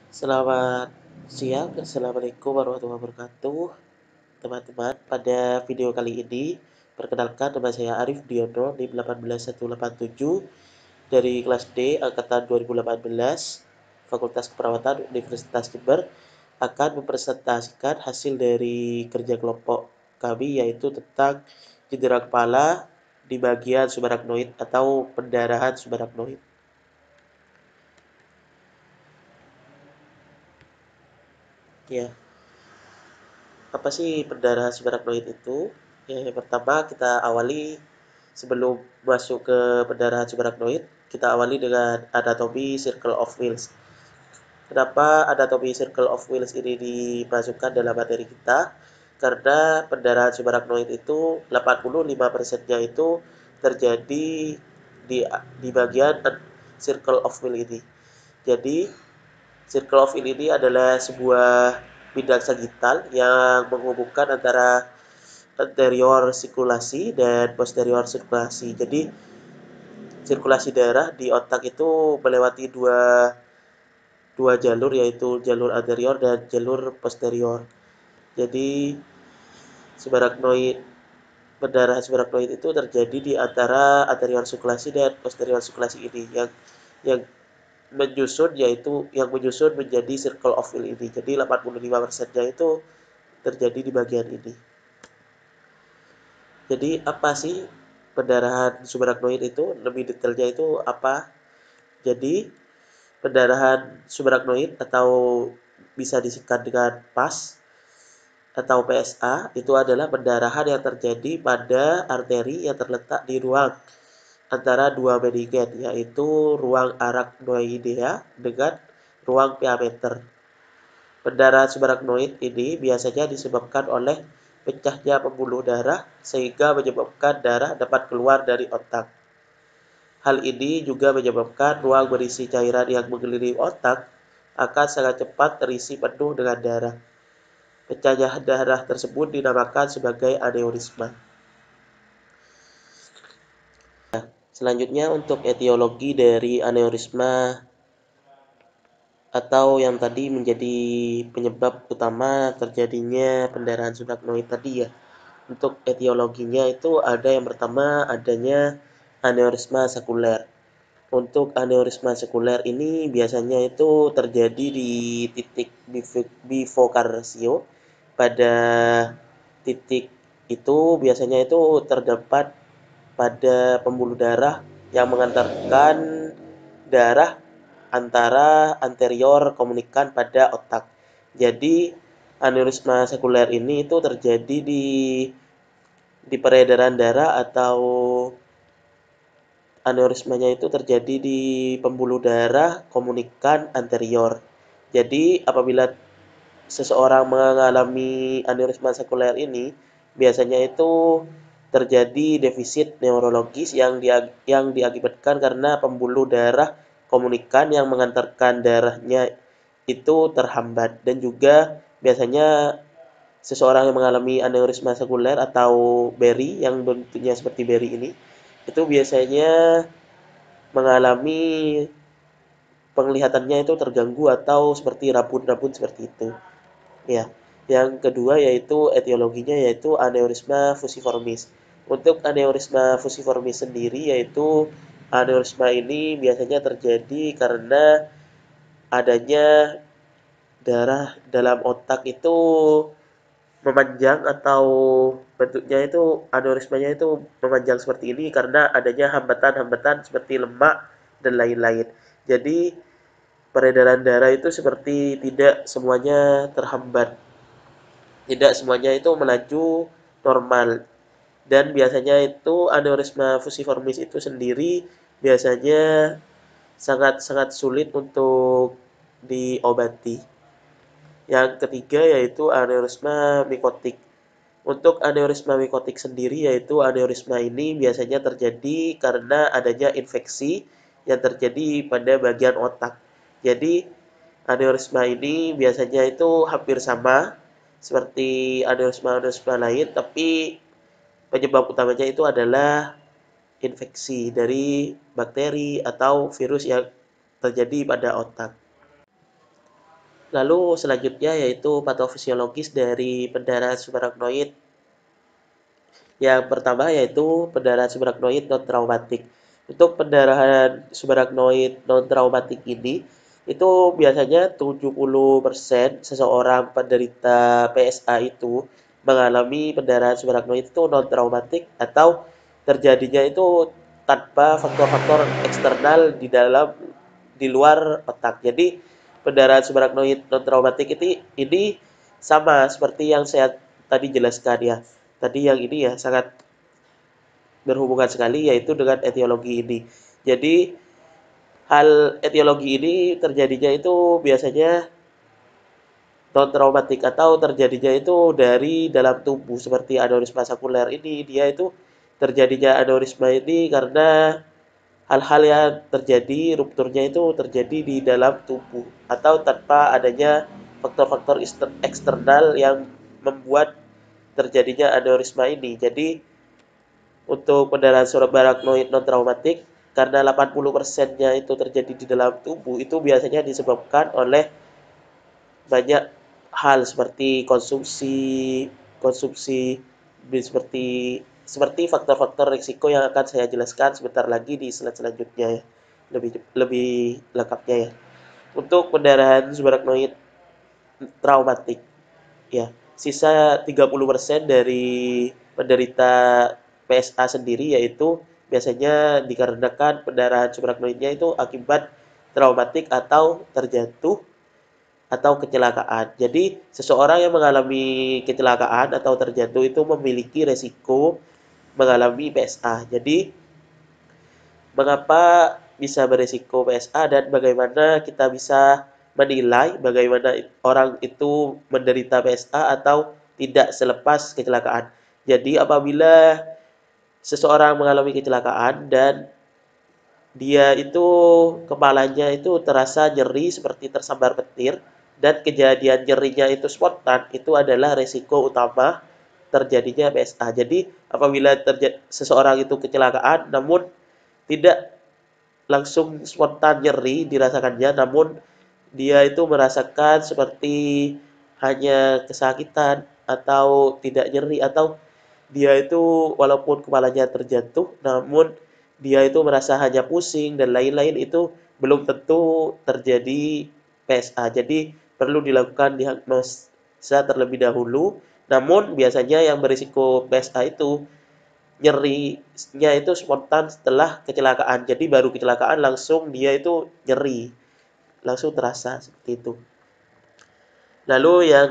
Selamat siang, Assalamualaikum warahmatullahi wabarakatuh. Teman-teman, pada video kali ini, perkenalkan nama saya Arif Diono, NIM 18187 dari kelas D, Angkatan 2018, Fakultas Keperawatan Universitas Jember, akan mempresentasikan hasil dari kerja kelompok kami, yaitu tentang cedera kepala di bagian subarachnoid atau pendarahan subarachnoid. Ya, apa sih pendarahan subarachnoid itu? Ya, yang pertama kita awali sebelum masuk ke pendarahan subarachnoid, kita awali dengan anatomi circle of Wills. Kenapa anatomi circle of Wills ini dimasukkan dalam materi kita? Karena pendarahan subarachnoid itu 85%-nya itu terjadi di bagian circle of Will ini. Jadi Circle of Will ini adalah sebuah bidang sagital yang menghubungkan antara anterior sirkulasi dan posterior sirkulasi. Jadi, sirkulasi darah di otak itu melewati dua jalur, yaitu jalur anterior dan jalur posterior. Jadi, subarachnoid pendarahan subarachnoid itu terjadi di antara anterior sirkulasi dan posterior sirkulasi ini yang menyusun menjadi circle of Will ini. Jadi 85%-nya itu terjadi di bagian ini. Jadi apa sih pendarahan subarachnoid itu? Lebih detailnya itu apa? Jadi pendarahan subarachnoid atau bisa disingkat dengan PAS atau PSA itu adalah pendarahan yang terjadi pada arteri yang terletak di ruang antara dua meningen, yaitu ruang arachnoidea dengan ruang pia meter. Pendarahan subarachnoid ini biasanya disebabkan oleh pecahnya pembuluh darah sehingga menyebabkan darah dapat keluar dari otak. Hal ini juga menyebabkan ruang berisi cairan yang mengelilingi otak akan sangat cepat terisi penuh dengan darah. Pecahnya darah tersebut dinamakan sebagai aneurisma. Selanjutnya untuk etiologi dari aneurisma atau yang tadi menjadi penyebab utama terjadinya pendarahan subarachnoid tadi ya. Untuk etiologinya itu ada yang pertama adanya aneurisma sekuler. Untuk aneurisma sekuler ini biasanya itu terjadi di titik bifurcatio. Pada titik itu biasanya itu terdapat pada pembuluh darah yang mengantarkan darah antara anterior komunikan pada otak. Jadi aneurisma sekuler ini itu terjadi di peredaran darah atau aneurismanya itu terjadi di pembuluh darah komunikan anterior. Jadi apabila seseorang mengalami aneurisma sekuler ini, biasanya itu terjadi defisit neurologis yang diakibatkan karena pembuluh darah komunikan yang mengantarkan darahnya itu terhambat, dan juga biasanya seseorang yang mengalami aneurisma sekuler atau BERI yang bentuknya seperti BERI ini itu biasanya mengalami penglihatannya itu terganggu atau seperti rabun-rabun seperti itu. Ya. Yang kedua yaitu etiologinya yaitu aneurisma fusiformis. Untuk aneurisma fusiformis sendiri yaitu aneurisma ini biasanya terjadi karena adanya darah dalam otak itu memanjang atau bentuknya itu aneurismanya itu memanjang seperti ini karena adanya hambatan-hambatan seperti lemak dan lain-lain. Jadi peredaran darah itu seperti tidak semuanya terhambat, tidak semuanya itu melaju normal. Dan biasanya itu aneurisma fusiformis itu sendiri biasanya sangat-sangat sulit untuk diobati. Yang ketiga yaitu aneurisma mikotik. Untuk aneurisma mikotik sendiri yaitu aneurisma ini biasanya terjadi karena adanya infeksi yang terjadi pada bagian otak. Jadi aneurisma ini biasanya itu hampir sama seperti aneurisma-aneurisma lain, tapi penyebab utamanya itu adalah infeksi dari bakteri atau virus yang terjadi pada otak. Lalu selanjutnya yaitu patofisiologis dari pendarahan subarachnoid. Yang pertama yaitu pendarahan subarachnoid non-traumatik. Untuk pendarahan subarachnoid non-traumatik ini, itu biasanya 70% seseorang penderita PSA itu mengalami pendarahan subarachnoid itu non-traumatik atau terjadinya itu tanpa faktor-faktor eksternal di luar otak. Jadi pendarahan subarachnoid non-traumatik ini sama seperti yang saya tadi jelaskan ya. Tadi yang ini ya sangat berhubungan sekali yaitu dengan etiologi ini. Jadi hal etiologi ini terjadinya itu biasanya non traumatik atau terjadinya itu dari dalam tubuh seperti aneurisma sakuler ini dia itu terjadinya aneurisma ini karena hal-hal yang terjadi rupturnya itu terjadi di dalam tubuh atau tanpa adanya faktor-faktor eksternal yang membuat terjadinya aneurisma ini. Jadi untuk pendarahan subarachnoid non-traumatik, karena 80%-nya itu terjadi di dalam tubuh, itu biasanya disebabkan oleh banyak hal seperti konsumsi seperti seperti faktor-faktor risiko yang akan saya jelaskan sebentar lagi di slide selanjutnya ya. Lebih lebih lengkapnya ya. Untuk pendarahan subarachnoid traumatik ya, sisa 30% dari penderita PSA sendiri yaitu biasanya dikarenakan pendarahan subarachnoidnya itu akibat traumatik atau terjatuh atau kecelakaan. Jadi, seseorang yang mengalami kecelakaan atau terjatuh itu memiliki resiko mengalami PSA. Jadi, mengapa bisa beresiko PSA dan bagaimana kita bisa menilai bagaimana orang itu menderita PSA atau tidak selepas kecelakaan. Jadi, apabila seseorang mengalami kecelakaan dan dia itu kepalanya itu terasa nyeri seperti tersambar petir dan kejadian nyerinya itu spontan, itu adalah resiko utama terjadinya PSA. Jadi, apabila seseorang itu kecelakaan namun tidak langsung spontan nyeri dirasakannya, namun dia itu merasakan seperti hanya kesakitan atau tidak nyeri atau dia itu walaupun kepalanya terjatuh namun dia itu merasa hanya pusing dan lain-lain itu belum tentu terjadi PSA. Jadi perlu dilakukan diagnosa terlebih dahulu. Namun biasanya yang berisiko PSA itu nyerinya itu spontan setelah kecelakaan. Jadi baru kecelakaan langsung dia itu nyeri, langsung terasa seperti itu. Lalu yang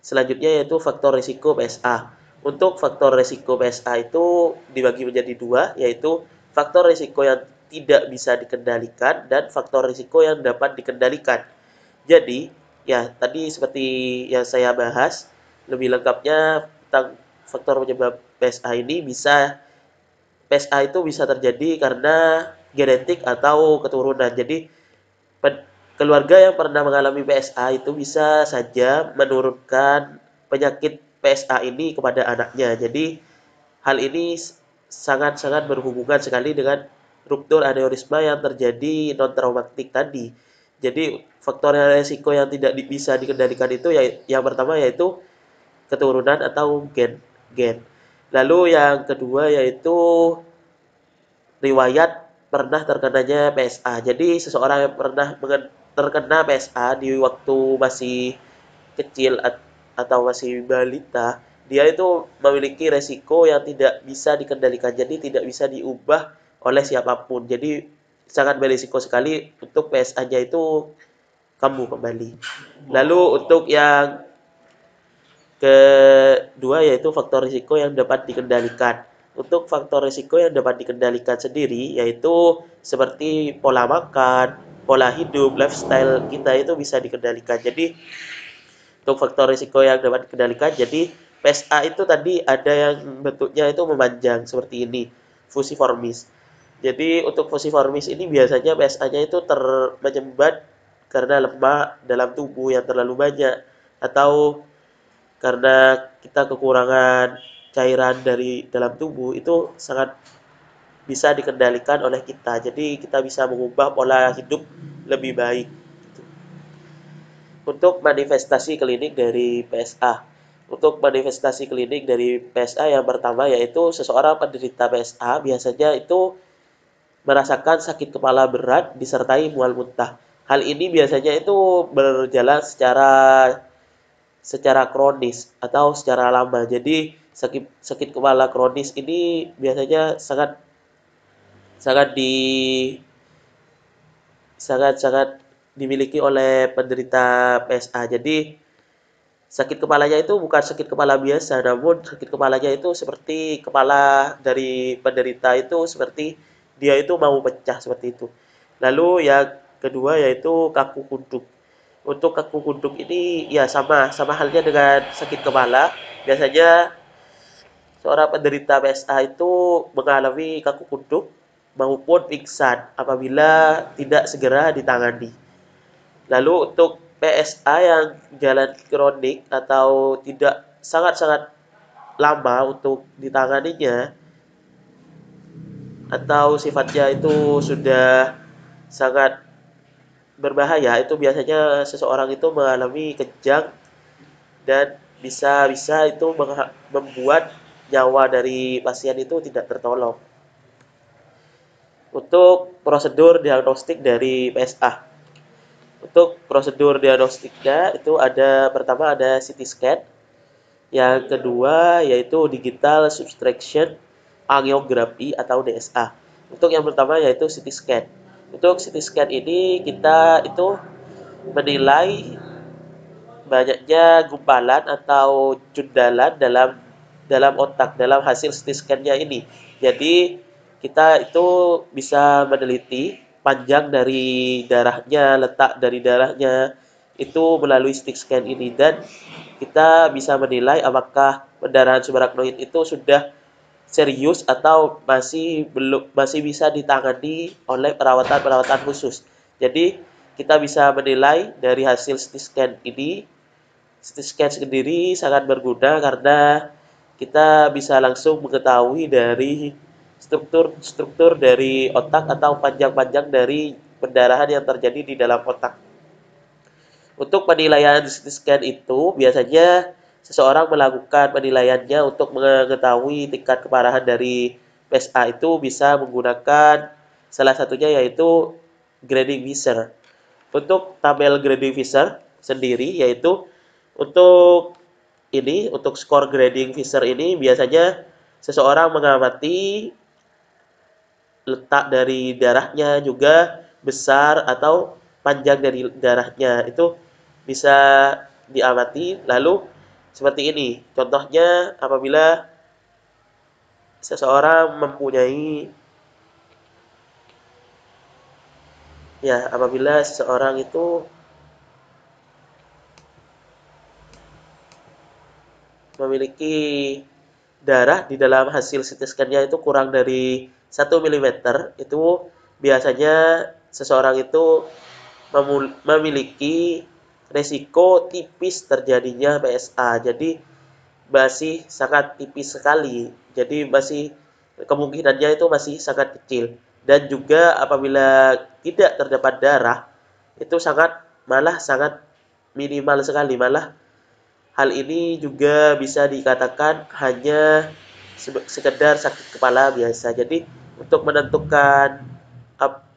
selanjutnya yaitu faktor risiko PSA. Untuk faktor risiko PSA itu dibagi menjadi dua, yaitu faktor risiko yang tidak bisa dikendalikan dan faktor risiko yang dapat dikendalikan. Jadi, ya tadi seperti yang saya bahas, lebih lengkapnya tentang faktor penyebab PSA ini PSA itu bisa terjadi karena genetik atau keturunan. Jadi, keluarga yang pernah mengalami PSA itu bisa saja menurunkan penyakit PSA ini kepada anaknya. Jadi, hal ini sangat-sangat berhubungan sekali dengan ruptur aneurisma yang terjadi non-traumatik tadi. Jadi, faktor resiko yang tidak bisa dikendalikan itu ya, yang pertama yaitu keturunan atau gen. Lalu yang kedua yaitu riwayat pernah terkenanya PSA. Jadi seseorang yang pernah terkena PSA di waktu masih kecil atau masih balita, dia itu memiliki resiko yang tidak bisa dikendalikan. Jadi tidak bisa diubah oleh siapapun. Jadi sangat berisiko sekali untuk PSA-nya itu kambuh kembali. Lalu untuk yang kedua yaitu faktor risiko yang dapat dikendalikan. Untuk faktor risiko yang dapat dikendalikan sendiri yaitu seperti pola makan, pola hidup, lifestyle kita itu bisa dikendalikan. Jadi untuk faktor risiko yang dapat dikendalikan, jadi PSA itu tadi ada yang bentuknya itu memanjang seperti ini, fusiformis. Jadi untuk fusiformis ini biasanya PSA-nya itu menyumbat karena lemak dalam tubuh yang terlalu banyak atau karena kita kekurangan cairan dari dalam tubuh itu sangat bisa dikendalikan oleh kita. Jadi kita bisa mengubah pola hidup lebih baik. Untuk manifestasi klinik dari PSA. Untuk manifestasi klinik dari PSA yang pertama yaitu seseorang penderita PSA biasanya itu merasakan sakit kepala berat disertai mual muntah. Hal ini biasanya itu berjalan secara kronis atau secara lama. Jadi sakit sakit kepala kronis ini biasanya sangat sangat di sangat dimiliki oleh penderita PSA. Jadi sakit kepalanya itu bukan sakit kepala biasa, namun sakit kepalanya itu seperti kepala dari penderita itu seperti dia itu mau pecah seperti itu. Lalu yang kedua yaitu kaku kunduk. Untuk kaku kunduk ini ya sama sama halnya dengan sakit kepala. Biasanya seorang penderita PSA itu mengalami kaku kunduk maupun pingsan apabila tidak segera ditangani. Lalu untuk PSA yang jalan kronik atau tidak sangat-sangat lama untuk ditanganinya atau sifatnya itu sudah sangat berbahaya, itu biasanya seseorang itu mengalami kejang dan bisa-bisa itu membuat nyawa dari pasien itu tidak tertolong. Untuk prosedur diagnostik dari PSA. Untuk prosedur diagnostiknya itu ada pertama ada CT scan, yang kedua yaitu digital subtraction angiography atau DSA. Untuk yang pertama yaitu CT scan. Untuk CT scan ini kita itu menilai banyaknya gumpalan atau jundalan dalam dalam otak dalam hasil CT scan-nya ini. Jadi kita itu bisa meneliti panjang dari darahnya, letak dari darahnya itu melalui CT scan ini dan kita bisa menilai apakah pendarahan subarachnoid itu sudah serius atau masih bisa ditangani oleh perawatan-perawatan khusus. Jadi kita bisa menilai dari hasil CT scan ini. CT scan sendiri sangat berguna karena kita bisa langsung mengetahui dari struktur-struktur dari otak atau panjang-panjang dari pendarahan yang terjadi di dalam otak. Untuk penilaian CT scan itu biasanya seseorang melakukan penilaiannya untuk mengetahui tingkat keparahan dari PSA itu bisa menggunakan salah satunya yaitu grading Visser. Untuk tabel grading Visser sendiri yaitu untuk skor grading Visser ini biasanya seseorang mengamati letak dari darahnya juga besar atau panjang dari darahnya itu bisa diamati. Lalu seperti ini contohnya seseorang mempunyai apabila seseorang itu memiliki darah di dalam hasil CT scan-nya itu kurang dari 1 mm, itu biasanya seseorang itu memiliki resiko tipis terjadinya PSA. Jadi masih sangat tipis sekali. Jadi masih kemungkinannya itu masih sangat kecil. Dan juga apabila tidak terdapat darah, itu malah sangat minimal sekali. Malah hal ini juga bisa dikatakan hanya sekedar sakit kepala biasa. Jadi untuk menentukan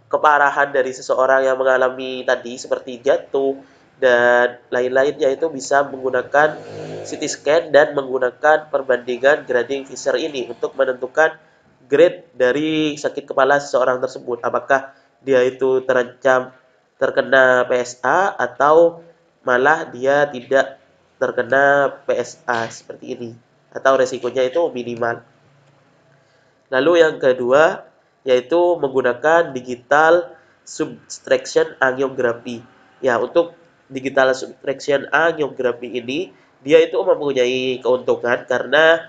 keparahan dari seseorang yang mengalami tadi seperti jatuh dan lain-lainnya itu bisa menggunakan CT scan dan menggunakan perbandingan grading Visser ini untuk menentukan grade dari sakit kepala seseorang tersebut. Apakah dia itu terancam terkena PSA atau malah dia tidak terkena PSA seperti ini atau resikonya itu minimal. Lalu yang kedua yaitu menggunakan digital subtraction angiography. Ya, untuk digital subtraction angiography ini dia itu mempunyai keuntungan karena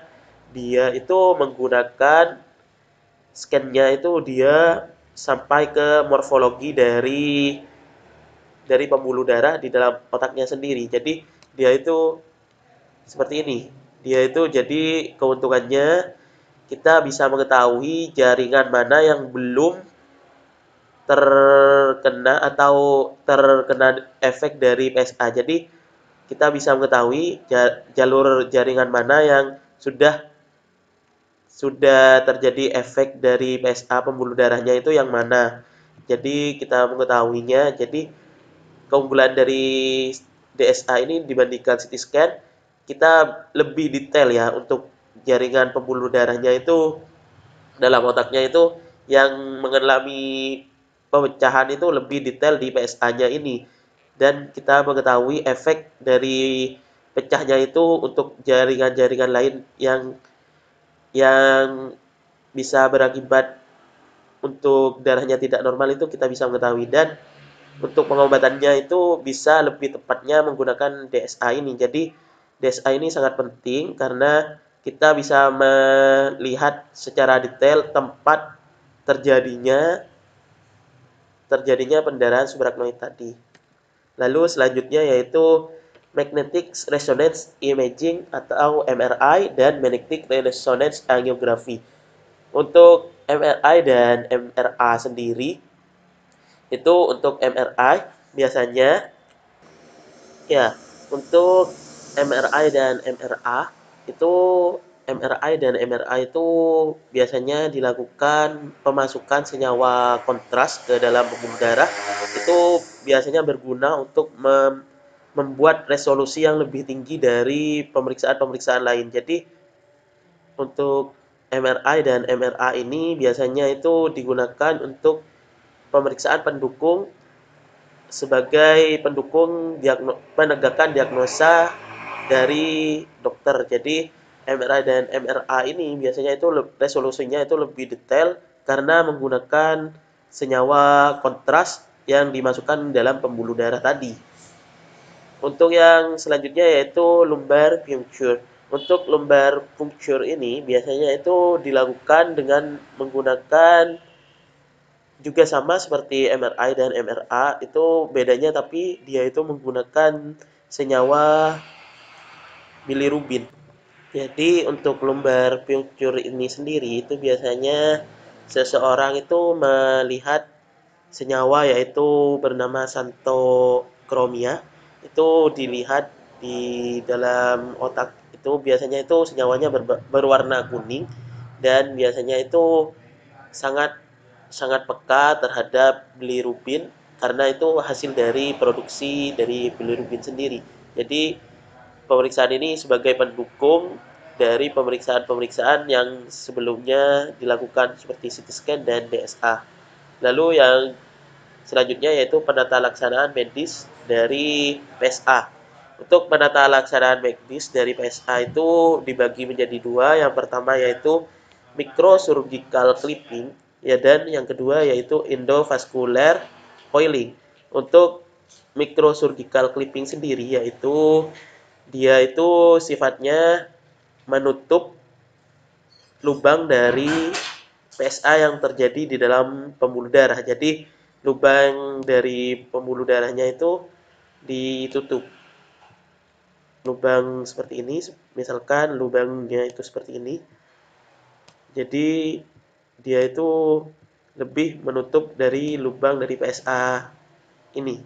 dia itu menggunakan scan-nya itu dia sampai ke morfologi dari pembuluh darah di dalam otaknya sendiri. Jadi dia itu seperti ini. Dia itu jadi keuntungannya kita bisa mengetahui jaringan mana yang belum terkena atau terkena efek dari PSA. Jadi kita bisa mengetahui jalur jaringan mana yang sudah terjadi efek dari PSA pembuluh darahnya itu yang mana. Jadi kita mengetahuinya. Jadi keunggulan dari DSA ini dibandingkan CT scan, kita lebih detail ya untuk jaringan pembuluh darahnya itu dalam otaknya itu yang mengalami pemecahan itu lebih detail di PSA-nya ini. Dan kita mengetahui efek dari pecahnya itu untuk jaringan-jaringan lain yang bisa berakibat untuk darahnya tidak normal itu kita bisa mengetahui. Dan untuk pengobatannya itu bisa lebih tepatnya menggunakan DSA ini. Jadi DSA ini sangat penting karena kita bisa melihat secara detail tempat terjadinya pendarahan subarachnoid tadi. Lalu selanjutnya yaitu magnetic resonance imaging atau MRI dan magnetic resonance angiography. Untuk MRI dan MRA sendiri, itu untuk MRI biasanya ya, untuk MRI dan MRA itu MRI dan MRA itu biasanya dilakukan pemasukan senyawa kontras ke dalam pembuluh darah. Itu biasanya berguna untuk membuat resolusi yang lebih tinggi dari pemeriksaan-pemeriksaan lain. Jadi untuk MRI dan MRA ini biasanya itu digunakan untuk pemeriksaan pendukung sebagai pendukung penegakan diagnosa dari dokter. Jadi MRI dan MRA ini biasanya itu resolusinya itu lebih detail karena menggunakan senyawa kontras yang dimasukkan dalam pembuluh darah tadi. Untuk yang selanjutnya yaitu lumbar puncture. Untuk lumbar puncture ini biasanya itu dilakukan dengan menggunakan juga sama seperti MRI dan MRA, itu bedanya tapi dia itu menggunakan senyawa bilirubin. Jadi untuk lumbar puncture ini sendiri itu biasanya seseorang itu melihat senyawa yaitu bernama santokromia, itu dilihat di dalam otak. Itu biasanya itu senyawanya berwarna kuning dan biasanya itu sangat sangat peka terhadap bilirubin karena itu hasil dari produksi dari bilirubin sendiri. Jadi pemeriksaan ini sebagai pendukung dari pemeriksaan-pemeriksaan yang sebelumnya dilakukan seperti CT scan dan DSA. Lalu yang selanjutnya yaitu penata laksanaan medis dari PSA. Untuk penata laksanaan medis dari PSA itu dibagi menjadi dua. Yang pertama yaitu microsurgical clipping ya, dan yang kedua yaitu endovascular coiling. Untuk microsurgical clipping sendiri yaitu dia itu sifatnya menutup lubang dari PSA yang terjadi di dalam pembuluh darah. Jadi lubang dari pembuluh darahnya itu ditutup. Lubang seperti ini, misalkan lubangnya itu seperti ini. Jadi dia itu lebih menutup dari lubang dari PSA ini.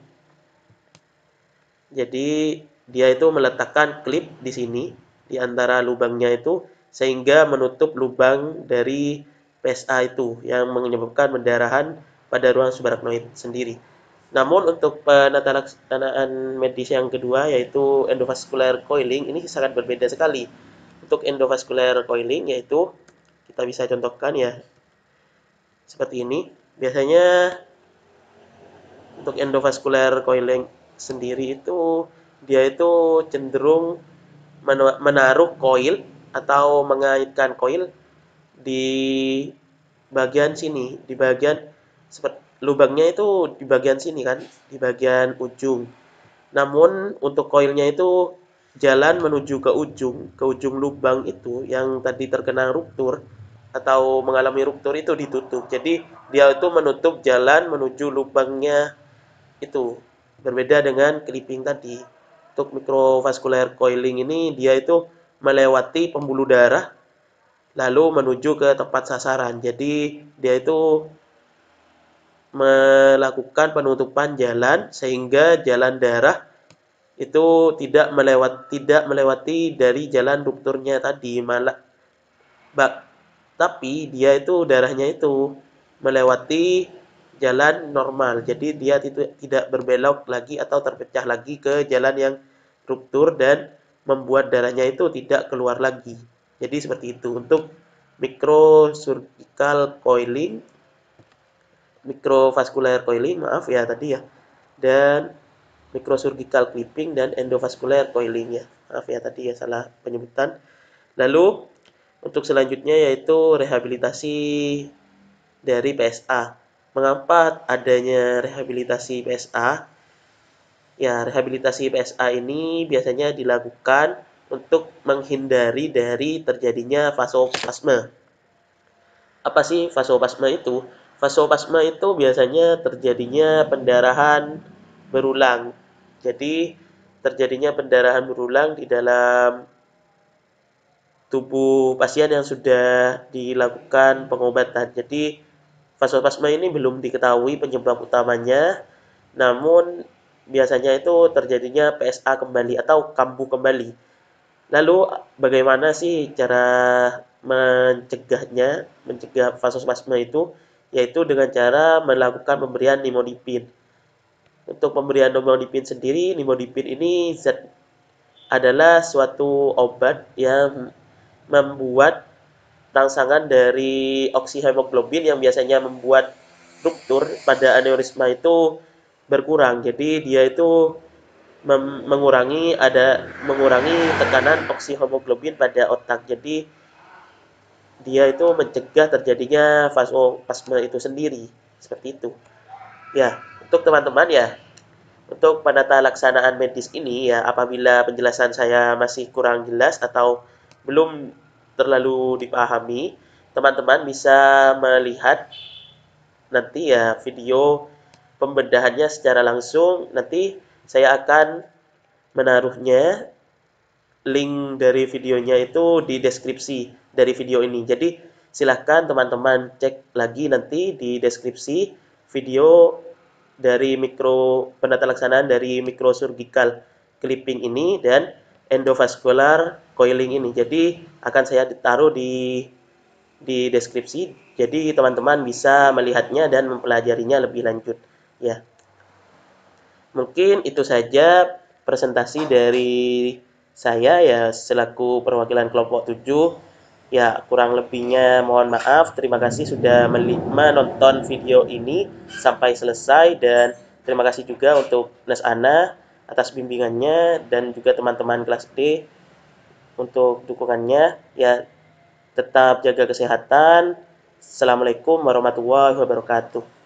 Jadi dia itu meletakkan klip di sini di antara lubangnya itu sehingga menutup lubang dari PSA itu yang menyebabkan pendarahan pada ruang subarachnoid sendiri. Namun untuk penata laksanaan medis yang kedua yaitu endovascular coiling ini sangat berbeda sekali. Untuk endovascular coiling yaitu kita bisa contohkan ya seperti ini. Biasanya untuk endovascular coiling sendiri itu dia itu cenderung menaruh koil atau mengaitkan koil di bagian sini, di bagian lubangnya itu di bagian sini kan, di bagian ujung. Namun untuk koilnya itu jalan menuju ke ujung lubang itu yang tadi terkena ruptur atau mengalami ruptur itu ditutup. Jadi dia itu menutup jalan menuju lubangnya itu. Berbeda dengan clipping tadi. Untuk microvascular coiling ini dia itu melewati pembuluh darah lalu menuju ke tempat sasaran. Jadi dia itu melakukan penutupan jalan sehingga jalan darah itu tidak melewati dari jalan rupturnya tadi, malah tapi dia itu darahnya itu melewati jalan normal. Jadi dia tidak berbelok lagi atau terpecah lagi ke jalan yang ruptur dan membuat darahnya itu tidak keluar lagi. Jadi seperti itu untuk microsurgical coiling, microvascular coiling, maaf ya tadi ya. Dan microsurgical clipping dan endovascular coiling ya. Maaf ya tadi ya salah penyebutan. Lalu untuk selanjutnya yaitu rehabilitasi dari PSA. Mengapa adanya rehabilitasi PSA? Ya, rehabilitasi PSA ini biasanya dilakukan untuk menghindari dari terjadinya vasospasme. Apa sih vasospasme itu? Vasospasme itu biasanya terjadinya pendarahan berulang. Jadi, terjadinya pendarahan berulang di dalam tubuh pasien yang sudah dilakukan pengobatan. Jadi, vasospasme ini belum diketahui penyebab utamanya, namun biasanya itu terjadinya PSA kembali atau kambuh kembali. Lalu bagaimana sih cara mencegahnya, mencegah vasospasme itu? Yaitu dengan cara melakukan pemberian nimodipin. Untuk pemberian nimodipin sendiri, nimodipin ini adalah suatu obat yang membuat rangsangan dari oksihemoglobin yang biasanya membuat ruptur pada aneurisma itu berkurang. Jadi dia itu mengurangi tekanan oksihemoglobin pada otak. Jadi dia itu mencegah terjadinya vasospasme itu sendiri. Seperti itu. Ya, untuk teman-teman ya, untuk penata laksanaan medis ini ya, apabila penjelasan saya masih kurang jelas atau belum terlalu dipahami, teman-teman bisa melihat nanti ya video pembedahannya secara langsung. Nanti saya akan menaruhnya link dari videonya itu di deskripsi dari video ini. Jadi silahkan teman-teman cek lagi nanti di deskripsi video dari penata laksanaan dari microsurgical clipping ini dan endovascular coiling ini. Jadi akan saya taruh di deskripsi. Jadi teman-teman bisa melihatnya dan mempelajarinya lebih lanjut. Ya, mungkin itu saja presentasi dari saya ya selaku perwakilan kelompok 7. Ya, kurang lebihnya mohon maaf. Terima kasih sudah menonton video ini sampai selesai dan terima kasih juga untuk Nes Ana atas bimbingannya dan juga teman-teman kelas D untuk dukungannya. Ya, tetap jaga kesehatan. Assalamualaikum warahmatullahi wabarakatuh.